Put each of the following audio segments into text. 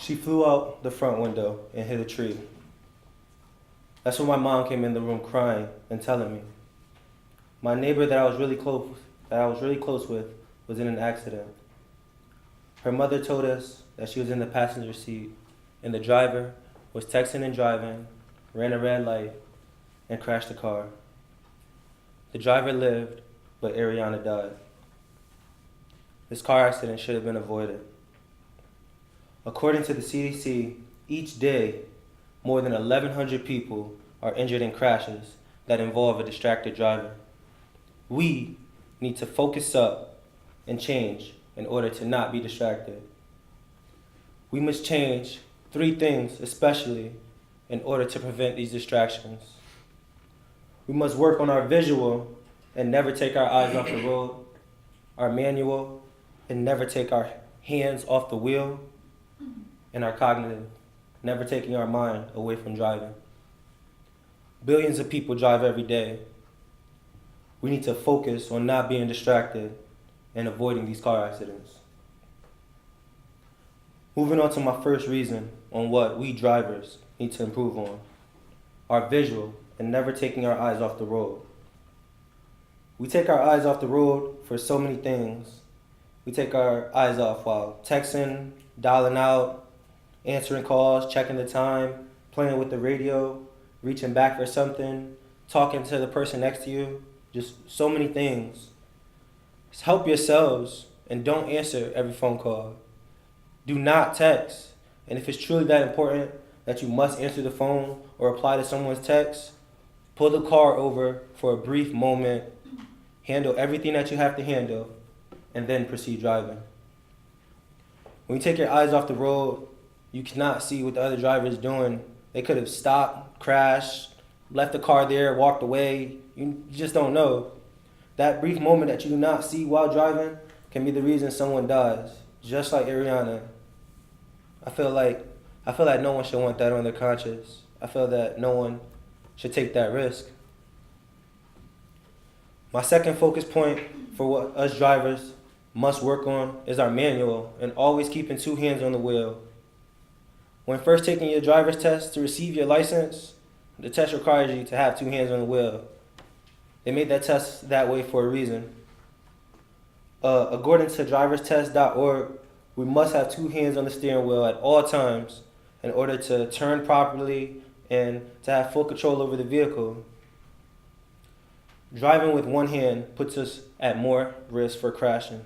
She flew out the front window and hit a tree. That's when my mom came in the room crying and telling me. My neighbor that I was really close with was in an accident. Her mother told us that she was in the passenger seat and the driver was texting and driving, ran a red light, and crashed the car. The driver lived, but Ariana died. This car accident should have been avoided. According to the CDC, each day, more than 1,100 people are injured in crashes that involve a distracted driver. We need to focus up and change in order to not be distracted. We must change 3 things especially in order to prevent these distractions. We must work on our visual and never take our eyes off the road, our manual and never take our hands off the wheel, and our cognitive, never taking our mind away from driving. Billions of people drive every day. We need to focus on not being distracted and avoiding these car accidents. Moving on to my first reason on what we drivers need to improve on, our visual and never taking our eyes off the road. We take our eyes off the road for so many things. We take our eyes off while texting, dialing out, answering calls, checking the time, playing with the radio, reaching back for something, talking to the person next to you, just so many things. Just help yourselves and don't answer every phone call. Do not text. And if it's truly that important that you must answer the phone or reply to someone's text, pull the car over for a brief moment, handle everything that you have to handle, and then proceed driving. When you take your eyes off the road, you cannot see what the other driver is doing. They could have stopped, crashed, left the car there, walked away. You just don't know. That brief moment that you do not see while driving can be the reason someone dies, just like Ariana. I feel like no one should want that on their conscience. I feel that no one should take that risk. My second focus point for what us drivers must work on is our manual and always keeping 2 hands on the wheel. When first taking your driver's test to receive your license, the test requires you to have 2 hands on the wheel. They made that test that way for a reason. According to driverstest.org, we must have 2 hands on the steering wheel at all times in order to turn properly and to have full control over the vehicle. Driving with 1 hand puts us at more risk for crashing.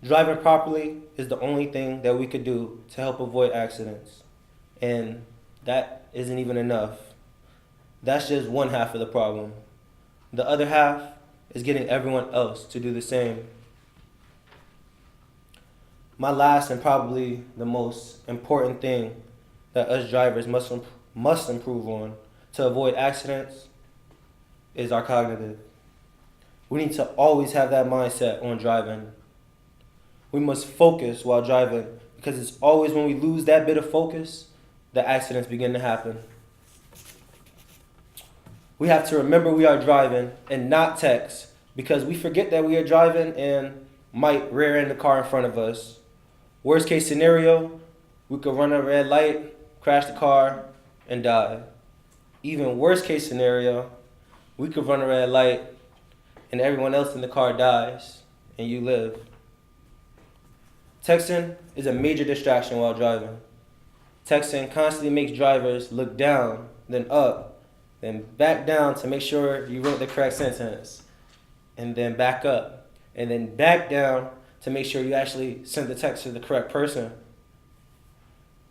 Driving properly is the only thing that we could do to help avoid accidents. And that isn't even enough. That's just one half of the problem. The other half is getting everyone else to do the same. My last and probably the most important thing that us drivers must improve on to avoid accidents is our cognitive. We need to always have that mindset on driving. We must focus while driving because it's always when we lose that bit of focus that accidents begin to happen. We have to remember we are driving and not text because we forget that we are driving and might rear end the car in front of us. Worst case scenario, we could run a red light, crash the car, and die. Even worst case scenario, we could run a red light and everyone else in the car dies and you live. Texting is a major distraction while driving. Texting constantly makes drivers look down, then up, then back down to make sure you wrote the correct sentence, and then back up, and then back down to make sure you actually sent the text to the correct person.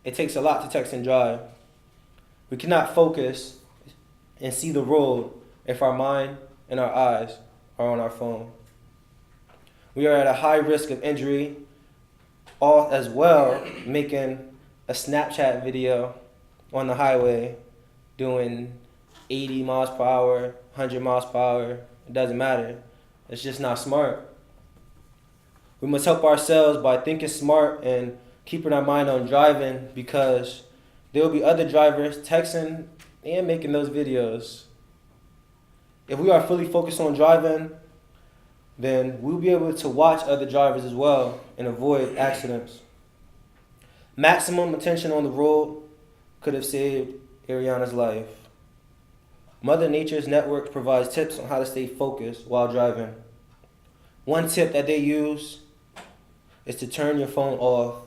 It takes a lot to text and drive. We cannot focus and see the road if our mind and our eyes are on our phone. We are at a high risk of injury, all as well making a Snapchat video on the highway doing 80 miles per hour, 100 miles per hour. It doesn't matter. It's just not smart. We must help ourselves by thinking smart and keeping our mind on driving because there will be other drivers texting and making those videos. If we are fully focused on driving, then we'll be able to watch other drivers as well and avoid accidents. Maximum attention on the road could have saved Ariana's life. Mother Nature's network provides tips on how to stay focused while driving. One tip that they use is to turn your phone off.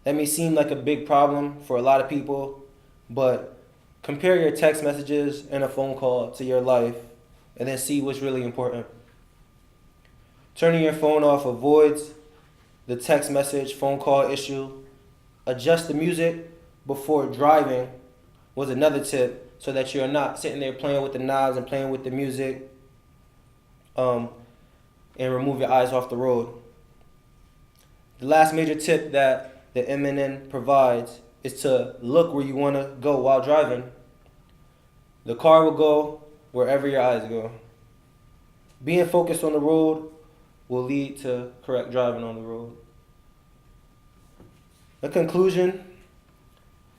That may seem like a big problem for a lot of people, but compare your text messages and a phone call to your life and then see what's really important. Turning your phone off avoids the text message, phone call issue. Adjust the music before driving was another tip so that you're not sitting there playing with the knobs and playing with the music, and remove your eyes off the road. The last major tip that the MNN provides is to look where you want to go while driving. The car will go wherever your eyes go. Being focused on the road will lead to correct driving on the road. In conclusion,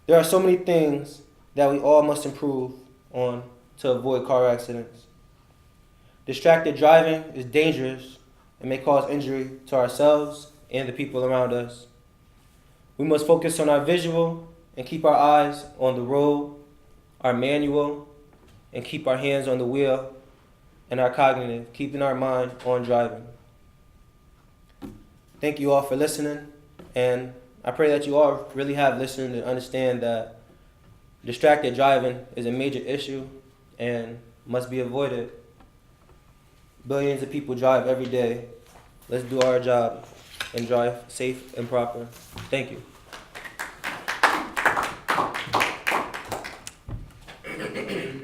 there are so many things that we all must improve on to avoid car accidents. Distracted driving is dangerous and may cause injury to ourselves and the people around us. We must focus on our visual and keep our eyes on the road, our manual, and keep our hands on the wheel, and our cognitive, keeping our mind on driving. Thank you all for listening, and I pray that you all really have listened and understand that distracted driving is a major issue and must be avoided. Billions of people drive every day. Let's do our job and drive safe and proper. Thank you.